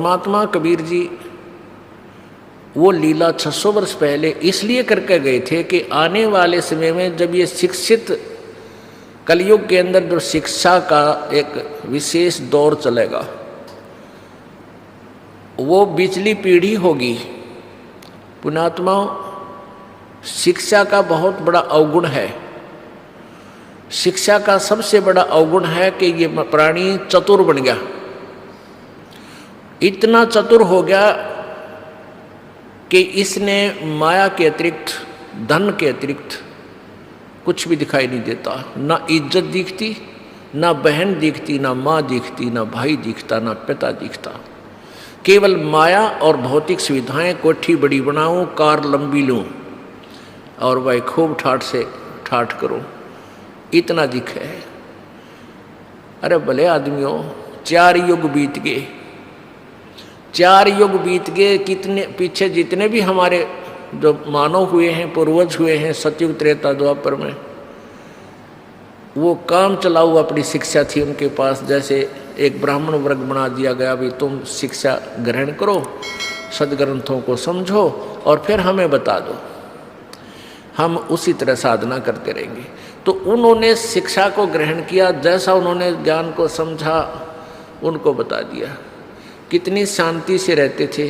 परमात्मा कबीर जी वो लीला 600 वर्ष पहले इसलिए करके गए थे कि आने वाले समय में जब ये शिक्षित कलयुग के अंदर जो शिक्षा का एक विशेष दौर चलेगा, वो पिछली पीढ़ी होगी। पुण्यात्माओं, शिक्षा का बहुत बड़ा अवगुण है। शिक्षा का सबसे बड़ा अवगुण है कि ये प्राणी चतुर बन गया, इतना चतुर हो गया कि इसने माया के अतिरिक्त, धन के अतिरिक्त कुछ भी दिखाई नहीं देता। ना इज्जत दिखती, ना बहन दिखती, ना माँ दिखती, ना भाई दिखता, ना पिता दिखता। केवल माया और भौतिक सुविधाएं, कोठी बड़ी बनाऊं, कार लंबी लूं और वह खूब ठाठ से ठाठ करूं, इतना दिख है। अरे भले आदमियों, 4 युग बीत गए, 4 युग बीत गए। कितने पीछे जितने भी हमारे जो मानव हुए हैं, पूर्वज हुए हैं सतयुग त्रेता द्वापर में, वो काम चलाऊ अपनी शिक्षा थी उनके पास। जैसे एक ब्राह्मण वर्ग बना दिया गया, भी तुम शिक्षा ग्रहण करो, सदग्रंथों को समझो और फिर हमें बता दो, हम उसी तरह साधना करते रहेंगे। तो उन्होंने शिक्षा को ग्रहण किया, जैसा उन्होंने ज्ञान को समझा उनको बता दिया। कितनी शांति से रहते थे,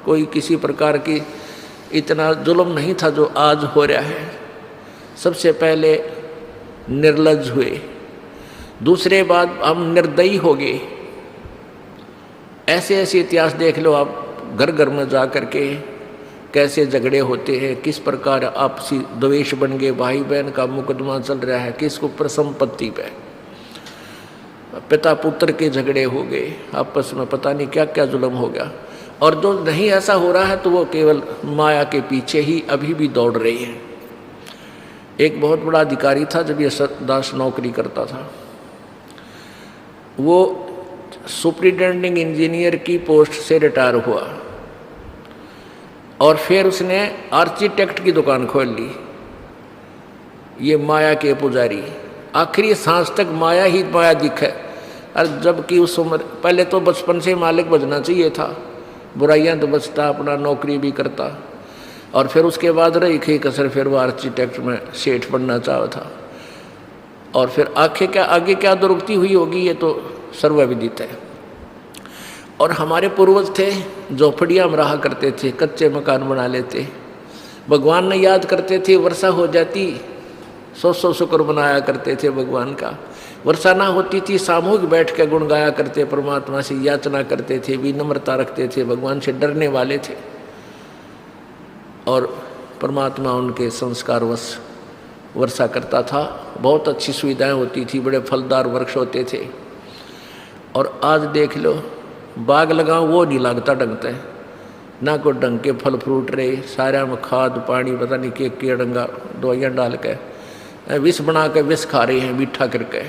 कोई किसी प्रकार की इतना जुल्म नहीं था जो आज हो रहा है। सबसे पहले निर्लज्ज हुए, दूसरे बाद हम निर्दयी हो गए। ऐसे ऐसे इतिहास देख लो आप, घर घर में जा कर के कैसे झगड़े होते हैं, किस प्रकार आपसी द्वेष बन गए, भाई बहन का मुकदमा चल रहा है, किसको पर संपत्ति पे, पिता पुत्र के झगड़े हो गए आपस में, पता नहीं क्या क्या जुल्म हो गया। और जो नहीं ऐसा हो रहा है तो वो केवल माया के पीछे ही अभी भी दौड़ रही है। एक बहुत बड़ा अधिकारी था, जब ये दास नौकरी करता था, वो सुपरिटेंडिंग इंजीनियर की पोस्ट से रिटायर हुआ और फिर उसने आर्किटेक्ट की दुकान खोल ली। ये माया के पुजारी, आखिरी सांस तक माया ही माया दिखे। और जबकि उस उम्र, पहले तो बचपन से मालिक बनना चाहिए था, बुराइयां तो बचता, अपना नौकरी भी करता, और फिर उसके बाद रही खी कसर, फिर वो आर्किटेक्ट में सेठ बनना चाहा था। और फिर आगे क्या दुर्गति हुई होगी ये तो सर्वविदित है। और हमारे पूर्वज थे, झोपड़ियाँ में रहा करते थे, कच्चे मकान बना लेते, भगवान ने याद करते थे, वर्षा हो जाती 100 शुक्र बनाया करते थे भगवान का। वर्षा ना होती थी, सामूहिक बैठ के गुण गाया करते, परमात्मा से याचना करते थे, विनम्रता रखते थे, भगवान से डरने वाले थे। और परमात्मा उनके संस्कारवश वर्षा करता था, बहुत अच्छी सुविधाएं होती थी, बड़े फलदार वृक्ष होते थे। और आज देख लो, बाग लगाओ वो नहीं लगता ढंग से, ना कोई ढंग के फल फ्रूट रहे, सारा में खाद पानी पता नहीं के डंगा दवाइयाँ डाल के विष बना के विष खा रहे हैं मीठा करके।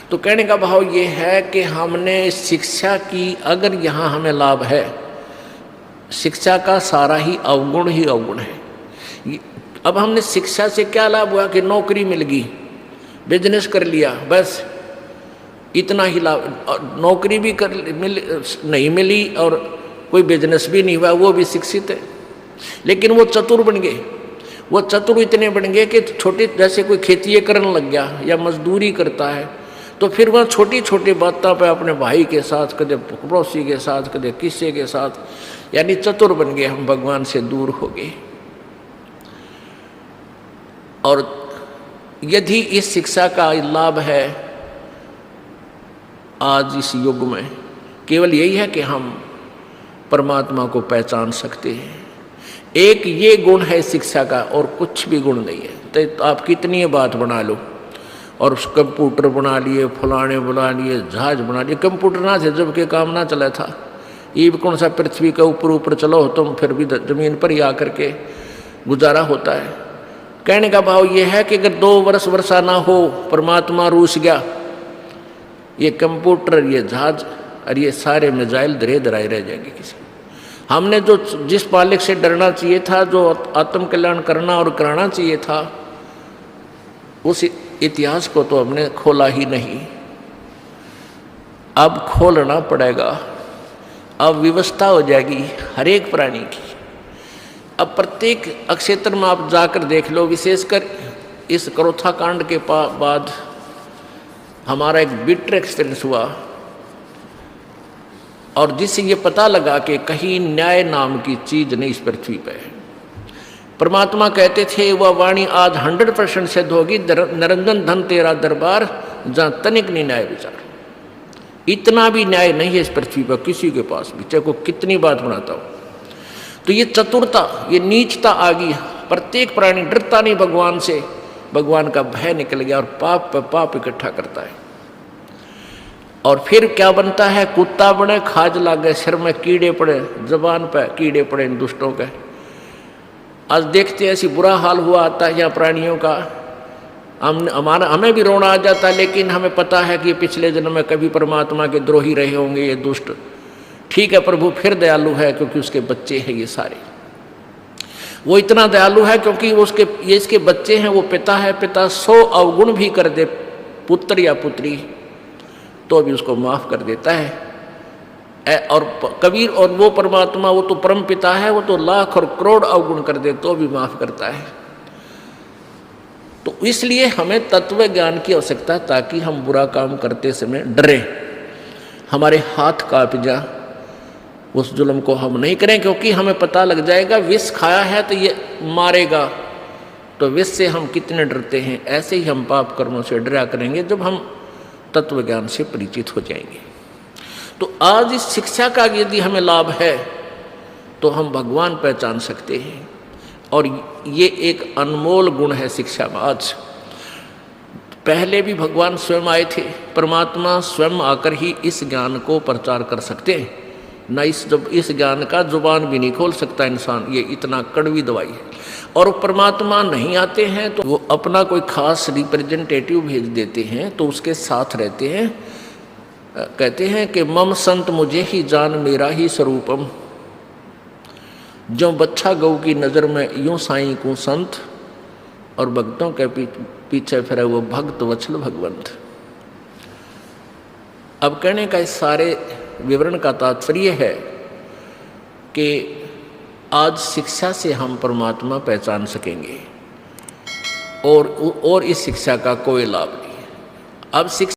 तो कहने का भाव ये है कि हमने शिक्षा की, अगर यहाँ हमें लाभ है, शिक्षा का सारा ही अवगुण है। अब हमने शिक्षा से क्या लाभ हुआ कि नौकरी मिल गई, बिजनेस कर लिया, बस इतना ही लाभ। नौकरी भी नहीं मिली और कोई बिजनेस भी नहीं हुआ, वो भी शिक्षित है, लेकिन वो चतुर बन गए। वो चतुर इतने बन गए कि छोटे, जैसे कोई खेती करने लग गया या मजदूरी करता है, तो फिर वह छोटी छोटी बातों पे अपने भाई के साथ, कदे पड़ोसी के साथ, कदे किसी के साथ, यानी चतुर बन गए हम, भगवान से दूर हो गए। और यदि इस शिक्षा का लाभ है आज इस युग में, केवल यही है कि हम परमात्मा को पहचान सकते हैं। एक ये गुण है शिक्षा का, और कुछ भी गुण नहीं है। तो आप कितनी बात बना लो, और कंप्यूटर बना लिए, फलाने बना लिए, जहाज बना लिए, कंप्यूटर ना थे जबकि काम ना चला था। ये भी कौन सा पृथ्वी के ऊपर चलो तुम, फिर भी जमीन पर ही आकर के गुजारा होता है। कहने का भाव ये है कि अगर 2 वर्ष वर्षा ना हो, परमात्मा रूस गया, ये कंप्यूटर, ये जहाज और ये सारे मिसाइल धरे धराए रह जाएंगे किसी। हमने जो जिस मालिक से डरना चाहिए था, जो आत्म कल्याण करना और कराना चाहिए था, उस इतिहास को तो हमने खोला ही नहीं। अब खोलना पड़ेगा। अब व्यवस्था हो जाएगी हर एक प्राणी की। अब प्रत्येक क्षेत्र में आप जाकर देख लो, विशेषकर इस करोथा कांड के बाद हमारा एक बिटर एक्सपीरियंस हुआ, और जिससे ये पता लगा कि कहीं न्याय नाम की चीज नहीं इस पृथ्वी पे है। परमात्मा कहते थे वह वाणी आज 100% सिद्ध होगी, निरंजन धन तेरा दरबार जहां तनिक नहीं न्याय विचार। इतना भी न्याय नहीं है इस पृथ्वी पर किसी के पास भी, चाहे को कितनी बात बनाता हो। तो ये चतुरता, ये नीचता आ गई, प्रत्येक प्राणी डरता नहीं भगवान से, भगवान का भय निकल गया और पाप पर पाप इकट्ठा करता है। और फिर क्या बनता है, कुत्ता बने खाज लागे, सिर में कीड़े पड़े, जबान पे कीड़े पड़े इन दुष्टों के। आज देखते हैं ऐसी बुरा हाल हुआ आता है यहाँ प्राणियों का, हमें भी रोना आ जाता है, लेकिन हमें पता है कि पिछले जन्म में कभी परमात्मा के द्रोही रहे होंगे ये दुष्ट। ठीक है, प्रभु फिर दयालु है क्योंकि उसके बच्चे हैं ये सारे। वो इतना दयालु है क्योंकि ये इसके बच्चे हैं, वो पिता है, पिता 100 अवगुण भी कर दे पुत्र या पुत्री तो भी उसको माफ कर देता है। और कबीर और वो परमात्मा, वो तो परम पिता है, वो तो लाख और करोड़ अवगुण कर दे तो भी माफ करता है। तो इसलिए हमें तत्व ज्ञान की आवश्यकता है ताकि हम बुरा काम करते समय डरें, हमारे हाथ कांप जा, उस जुल्म को हम नहीं करें, क्योंकि हमें पता लग जाएगा विष खाया है तो ये मारेगा, तो विष से हम कितने डरते हैं। ऐसे ही हम पाप कर्मों से डरा करेंगे जब हम तत्व ज्ञान से परिचित हो जाएंगे। तो आज इस शिक्षा का यदि हमें लाभ है तो हम भगवान पहचान सकते हैं, और ये एक अनमोल गुण है शिक्षा में। आज पहले भी भगवान स्वयं आए थे, परमात्मा स्वयं आकर ही इस ज्ञान को प्रचार कर सकते हैं, न इस ज्ञान का जुबान भी नहीं खोल सकता इंसान, ये इतना कड़वी दवाई है। और परमात्मा नहीं आते हैं तो वो अपना कोई खास रिप्रेजेंटेटिव भेज देते हैं, तो उसके साथ रहते हैं। कहते हैं कि मम संत मुझे ही जान मेरा ही स्वरूपम, जो बच्चा गऊ की नज़र में यूं साईं को संत, और भक्तों के पीछे फिरे वो भक्त वत्सल भगवंत। अब कहने का इस सारे विवरण का तात्पर्य है कि आज शिक्षा से हम परमात्मा पहचान सकेंगे, और इस शिक्षा का कोई लाभ नहीं। अब शिक्षा